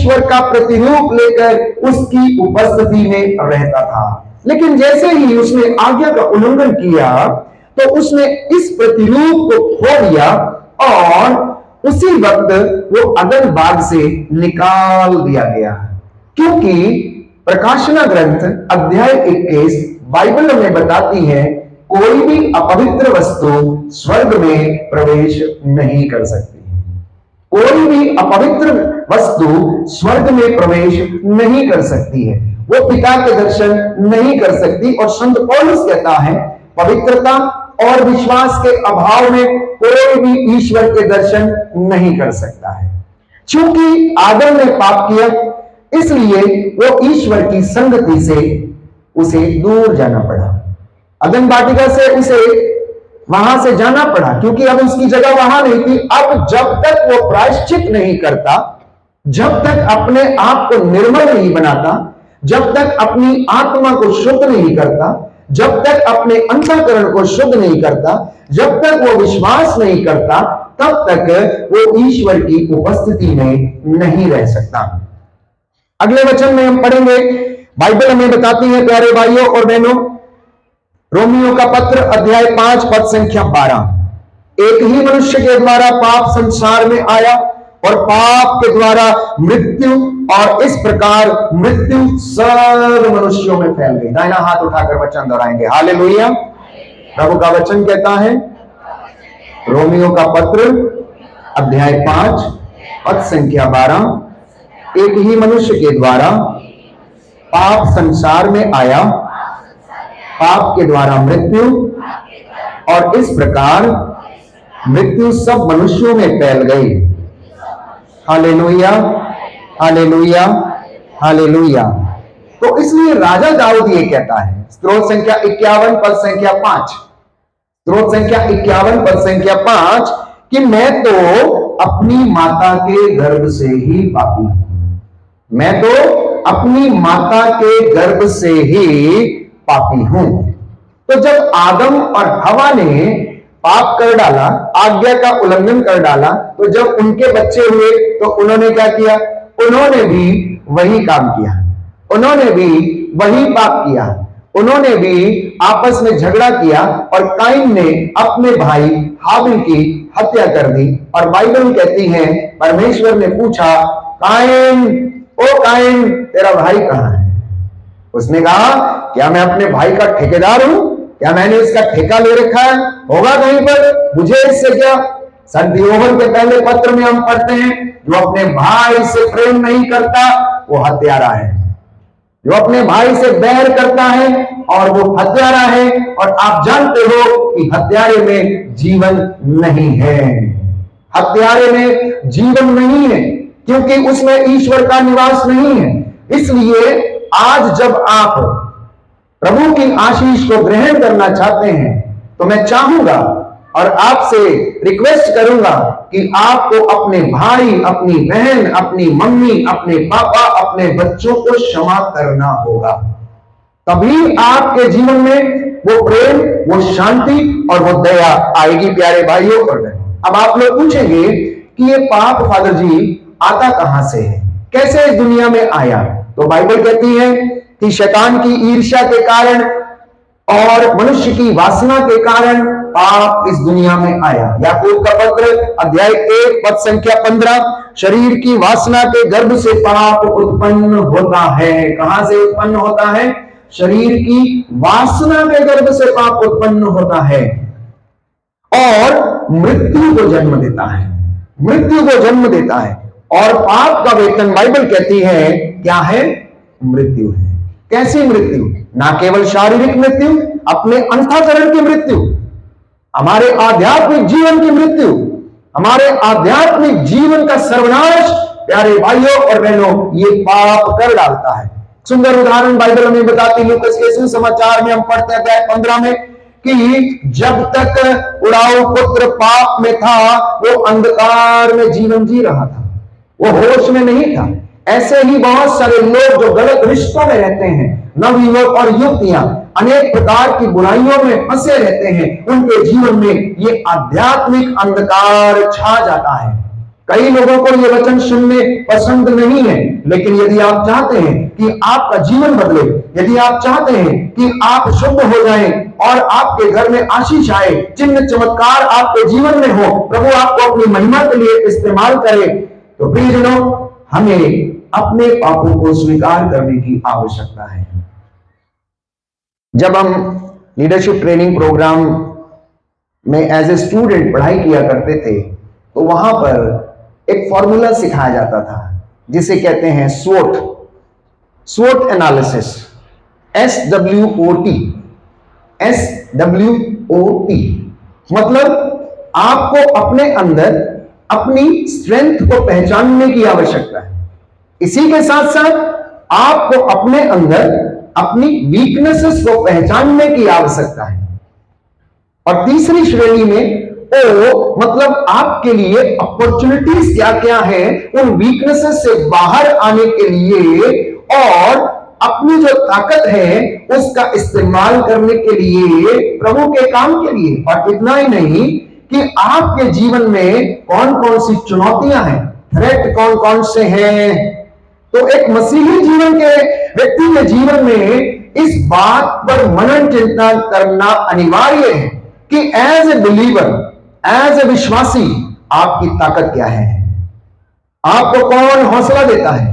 ईश्वर का प्रतिरूप लेकर उसकी उपस्थिति में रहता था। लेकिन जैसे ही उसने आज्ञा का उल्लंघन किया तो उसने इस प्रतिरूप को खो दिया और उसी वक्त वो अदन बाग से निकाल दिया गया। क्योंकि प्रकाशना ग्रंथ अध्याय 21 बाइबल हमें बताती है कोई भी अपवित्र वस्तु स्वर्ग में प्रवेश नहीं कर सकती। कोई भी अपवित्र वस्तु स्वर्ग में प्रवेश नहीं कर सकती है, वो पिता के दर्शन नहीं कर सकती। और संत पौलुस कहता है पवित्रता और विश्वास के अभाव में कोई भी ईश्वर के दर्शन नहीं कर सकता है। क्योंकि आदम ने पाप किया इसलिए वो ईश्वर की संगति से उसे दूर जाना पड़ा। अदन वाटिका से उसे वहां से जाना पड़ा क्योंकि अब उसकी जगह वहां नहीं थी। अब जब तक वो प्रायश्चित नहीं करता, जब तक अपने आप को निर्मल नहीं बनाता, जब तक अपनी आत्मा को शुद्ध नहीं करता, जब तक अपने अंतःकरण को शुद्ध नहीं करता, जब तक वो विश्वास नहीं करता, तब तक वो ईश्वर की उपस्थिति में नहीं रह सकता। अगले वचन में हम पढ़ेंगे, बाइबल हमें बताती है प्यारे भाइयों और बहनों, रोमियो का पत्र अध्याय 5 पद संख्या 12, एक ही मनुष्य के द्वारा पाप संसार में आया और पाप के द्वारा मृत्यु, और इस प्रकार मृत्यु सब मनुष्यों में फैल गई। दाहिना हाथ उठाकर वचन दोहराएंगे, हालेलुया। प्रभु का वचन कहता है, रोमियो का पत्र अध्याय 5 पद संख्या 12, एक ही मनुष्य के द्वारा पाप संसार में आया, पाप के द्वारा मृत्यु, और इस प्रकार मृत्यु सब मनुष्यों में फैल गई। Hallelujah, hallelujah, hallelujah. तो इसलिए राजा दाऊद ये कहता है, स्त्रोत संख्या 51 पद संख्या 5, स्त्रोत संख्या 51 पद संख्या 5, कि मैं तो अपनी माता के गर्भ से ही पापी हूं। मैं तो अपनी माता के गर्भ से ही पापी हूं। तो जब आदम और हवा ने पाप कर डाला, आज्ञा का उल्लंघन कर डाला, तो जब उनके बच्चे हुए तो उन्होंने क्या किया? उन्होंने भी वही काम किया, उन्होंने भी वही पाप किया, उन्होंने भी आपस में झगड़ा किया और काइन ने अपने भाई हाबिल की हत्या कर दी। और बाइबल कहती है परमेश्वर ने पूछा, काइन, ओ काइन, तेरा भाई कहां है? उसने कहा, क्या मैं अपने भाई का ठेकेदार हूं? क्या मैंने इसका ठेका ले रखा है? होगा कहीं पर, मुझे इससे क्या? संत योहन के पहले पत्र में हम पढ़ते हैं, जो अपने भाई से प्रेम नहीं करता वो हत्यारा है, जो अपने भाई से बैर करता है और वो हत्यारा है। और आप जानते हो कि हत्यारे में जीवन नहीं है, हत्यारे में जीवन नहीं है, क्योंकि उसमें ईश्वर का निवास नहीं है। इसलिए आज जब आप प्रभु की आशीष को ग्रहण करना चाहते हैं तो मैं चाहूंगा और आपसे रिक्वेस्ट करूंगा कि आपको अपने भाई, अपनी बहन, अपनी मम्मी, अपने पापा, अपने बच्चों को क्षमा करना होगा। तभी आपके जीवन में वो प्रेम, वो शांति और वो दया आएगी प्यारे भाइयों और बहनों। अब आप लोग पूछेंगे कि ये पाप फादर जी आता कहां से है, कैसे इस दुनिया में आया? तो बाइबल कहती है कि शैतान की ईर्ष्या के कारण और मनुष्य की वासना के कारण पाप इस दुनिया में आया। याकूब का पत्र अध्याय 1 पद संख्या 15, शरीर की वासना के गर्भ से पाप उत्पन्न होता है। कहां से उत्पन्न होता है? शरीर की वासना के गर्भ से पाप उत्पन्न होता है और मृत्यु को जन्म देता है, मृत्यु को जन्म देता है। और पाप का वेतन बाइबल कहती है क्या है? मृत्यु है। कैसी मृत्यु? ना केवल शारीरिक मृत्यु, अपने अंतःकरण की मृत्यु, हमारे आध्यात्मिक जीवन की मृत्यु, हमारे आध्यात्मिक जीवन का सर्वनाश प्यारे भाइयों और बहनों ये पाप कर डालता है। सुंदर उदाहरण बाइबल हमें बताती है, लूकास के सुसमाचार में हम पढ़ते हैं अध्याय 15 में कि जब तक उड़ाऊ पुत्र पाप में था वो अंधकार में जीवन जी रहा था, वो होश में नहीं था। ऐसे ही बहुत सारे लोग जो गलत रिश्तों में रहते हैं, नवयुवक और युवतियां अनेक प्रकार की बुराइयों में फंसे रहते हैं, उनके जीवन में ये आध्यात्मिक अंधकार छा जाता है। कई लोगों को ये वचन सुनने पसंद नहीं है, लेकिन यदि आप चाहते हैं कि आपका जीवन बदले, यदि आप चाहते हैं कि आप शुद्ध हो जाएं और आपके घर में आशीष आए, चिन्ह चमत्कार आपके जीवन में हो, प्रभु आपको अपनी महिमा के लिए इस्तेमाल करे, तो प्रियजनों, हमें अपने पापों को स्वीकार करने की आवश्यकता है। जब हम लीडरशिप ट्रेनिंग प्रोग्राम में एज ए स्टूडेंट पढ़ाई किया करते थे, तो वहां पर एक फॉर्मूला सिखाया जाता था जिसे कहते हैं स्वोट, स्वोट एनालिसिस, SWOT, SWOT। मतलब आपको अपने अंदर अपनी स्ट्रेंथ को पहचानने की आवश्यकता है, इसी के साथ साथ आपको अपने अंदर अपनी वीकनेसेस को पहचानने की आवश्यकता है। और तीसरी श्रेणी में ओ मतलब आपके लिए अपॉर्चुनिटीज क्या क्या है उन वीकनेसेस से बाहर आने के लिए और अपनी जो ताकत है उसका इस्तेमाल करने के लिए, प्रभु के काम के लिए। और इतना ही नहीं कि आपके जीवन में कौन कौन सी चुनौतियां हैं, थ्रेट कौन कौन से हैं। तो एक मसीही जीवन के व्यक्ति के जीवन में इस बात पर मनन चिंतन करना अनिवार्य है कि as a believer, as a विश्वासी, आपकी ताकत क्या है, आपको कौन हौसला देता है,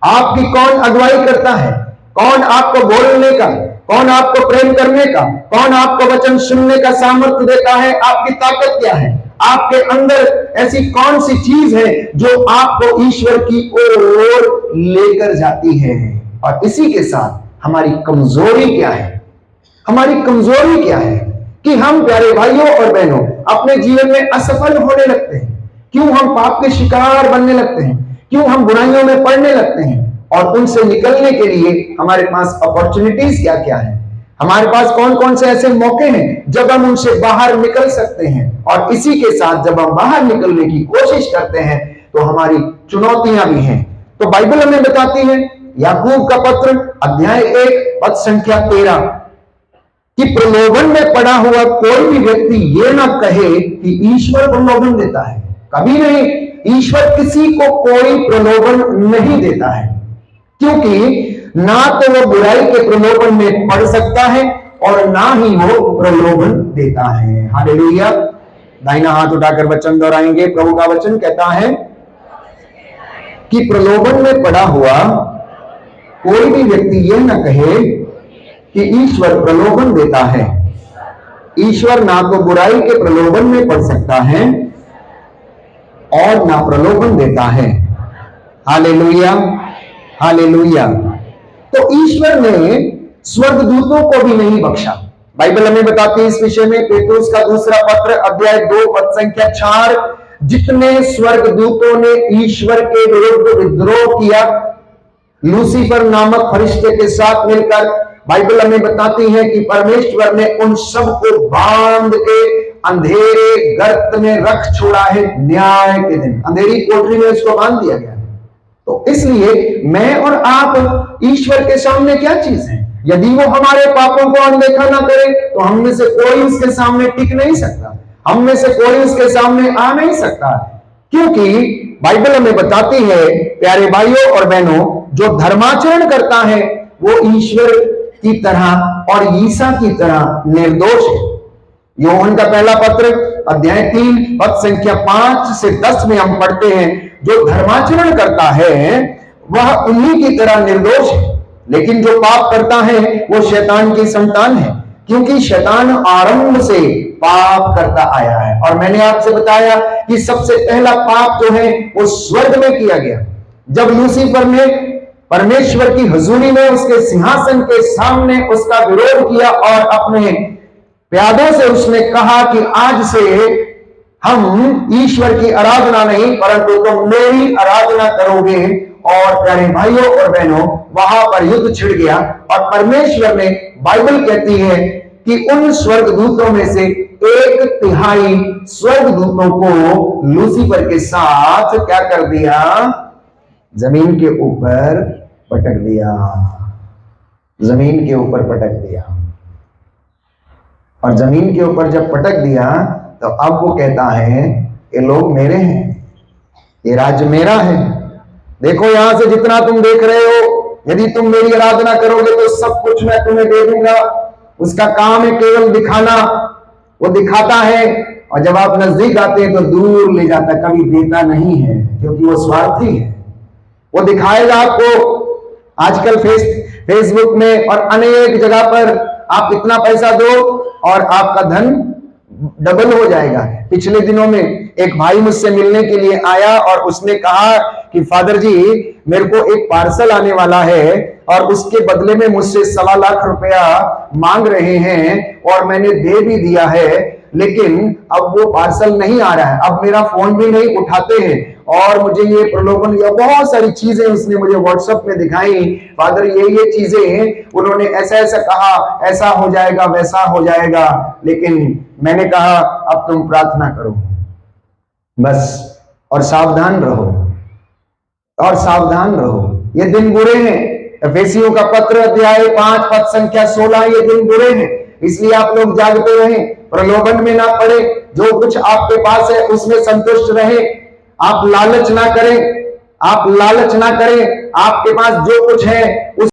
आपकी कौन अगुवाई करता है, कौन आपको बोलने का, कौन आपको प्रेम करने का, कौन आपको वचन सुनने का सामर्थ्य देता है, आपकी ताकत क्या है, आपके अंदर ऐसी कौन सी चीज है जो आपको ईश्वर की ओर लेकर जाती है। और इसी के साथ हमारी कमजोरी क्या है, हमारी कमजोरी क्या है कि हम प्यारे भाइयों और बहनों अपने जीवन में असफल होने लगते हैं। क्यों हम पाप के शिकार बनने लगते हैं, क्यों हम बुराइयों में पड़ने लगते हैं, और उनसे निकलने के लिए हमारे पास अपॉर्चुनिटीज क्या क्या है, हमारे पास कौन कौन से ऐसे मौके हैं जब हम उनसे बाहर निकल सकते हैं। और इसी के साथ जब हम बाहर निकलने की कोशिश करते हैं तो हमारी चुनौतियां भी हैं। तो बाइबल हमें बताती है, याकूब का पत्र अध्याय 1 पद संख्या 13, कि प्रलोभन में पड़ा हुआ कोई भी व्यक्ति ये ना कहे कि ईश्वर प्रलोभन देता है। कभी नहीं, ईश्वर किसी को कोई प्रलोभन नहीं देता है, क्योंकि ना तो वो बुराई के प्रलोभन में पड़ सकता है और ना ही वो प्रलोभन देता है। हालेलुया। दाहिना हाथ उठाकर वचन दोहराएंगे। प्रभु का वचन कहता है कि प्रलोभन में पड़ा हुआ कोई भी व्यक्ति यह ना कहे कि ईश्वर प्रलोभन देता है। ईश्वर ना तो बुराई के प्रलोभन में पड़ सकता है और ना प्रलोभन देता है। Hallelujah, hallelujah. तो ईश्वर ने स्वर्गदूतों को भी नहीं बख्शा। बाइबल हमें बताती है इस विषय में, पेतरुस का दूसरा पत्र अध्याय 2 पद संख्या 4, जितने स्वर्गदूतों ने ईश्वर के विरुद्ध विद्रोह किया लूसीफर नामक फरिश्ते के साथ मिलकर, बाइबल हमें बताती है कि परमेश्वर ने उन सबको बांध के अंधेरे गर्त में रख छोड़ा है। न्याय के दिन अंधेरी कोठरी में इसको बांध दिया गया। तो इसलिए मैं और आप ईश्वर के सामने क्या चीज है? यदि वो हमारे पापों को अनदेखा ना करे तो हम में से कोई उसके सामने टिक नहीं सकता, हम में से कोई उसके सामने आ नहीं सकता, क्योंकि बाइबल हमें बताती है प्यारे भाइयों और बहनों, जो धर्माचरण करता है वो ईश्वर की तरह और ईसा की तरह निर्दोष है। योहन का पहला पत्र अध्याय 3 पद संख्या 5 से 10 में हम पढ़ते हैं, जो धर्माचरण करता है वह उन्हीं की तरह निर्दोष है, लेकिन जो पाप करता है वो शैतान की संतान है, क्योंकि शैतान आरंभ से पाप करता आया है। और मैंने आपसे बताया कि सबसे पहला पाप जो है वो स्वर्ग में किया गया, जब लूसीफर ने परमेश्वर की हुजूरी में उसके सिंहासन के सामने उसका विरोध किया और अपने प्यादों से उसने कहा कि आज से हम ईश्वर की आराधना नहीं परंतु तुम मेरी आराधना करोगे। और प्यारे भाइयों और बहनों, वहां पर युद्ध छिड़ गया और परमेश्वर ने, बाइबल कहती है कि उन स्वर्गदूतों में से 1/3 स्वर्गदूतों को लूसीफर के साथ क्या कर दिया? जमीन के ऊपर पटक दिया, जमीन के ऊपर पटक दिया। और जमीन के ऊपर जब पटक दिया तो अब वो कहता है ये लोग मेरे हैं, ये राज्य मेरा है। देखो यहां से जितना तुम देख रहे हो, यदि तुम मेरी आराधना करोगे तो सब कुछ मैं तुम्हें दे दूंगा। उसका काम है केवल दिखाना, वो दिखाता है, और जब आप नजदीक आते हैं तो दूर ले जाता, कभी देता नहीं है, क्योंकि वो स्वार्थी है। वो दिखाएगा आपको। आजकल फेसबुक में और अनेक जगह पर आप इतना पैसा दो और आपका धन डबल हो जाएगा। पिछले दिनों में एक भाई मुझसे मिलने के लिए आया और उसने कहा कि फादर जी, मेरे को एक पार्सल आने वाला है और उसके बदले में मुझसे 1.25 लाख रुपया मांग रहे हैं, और मैंने दे भी दिया है, लेकिन अब वो पार्सल नहीं आ रहा है, अब मेरा फोन भी नहीं उठाते हैं, और मुझे ये प्रलोभन या बहुत सारी चीजें उसने मुझे व्हाट्सएप में दिखाई। फादर ये चीजें उन्होंने ऐसा ऐसा कहा, ऐसा हो जाएगा, वैसा हो जाएगा। लेकिन मैंने कहा अब तुम प्रार्थना करो बस, और सावधान रहो, और सावधान रहो। ये दिन बुरे हैं। एफेसियों का पत्र अध्याय 5 पद संख्या 16, ये दिन बुरे हैं, इसलिए आप लोग जागते रहें, प्रलोभन में ना पड़े, जो कुछ आपके पास है उसमें संतुष्ट रहे। आप लालच ना करें, आप लालच ना करें, आपके पास जो कुछ है उस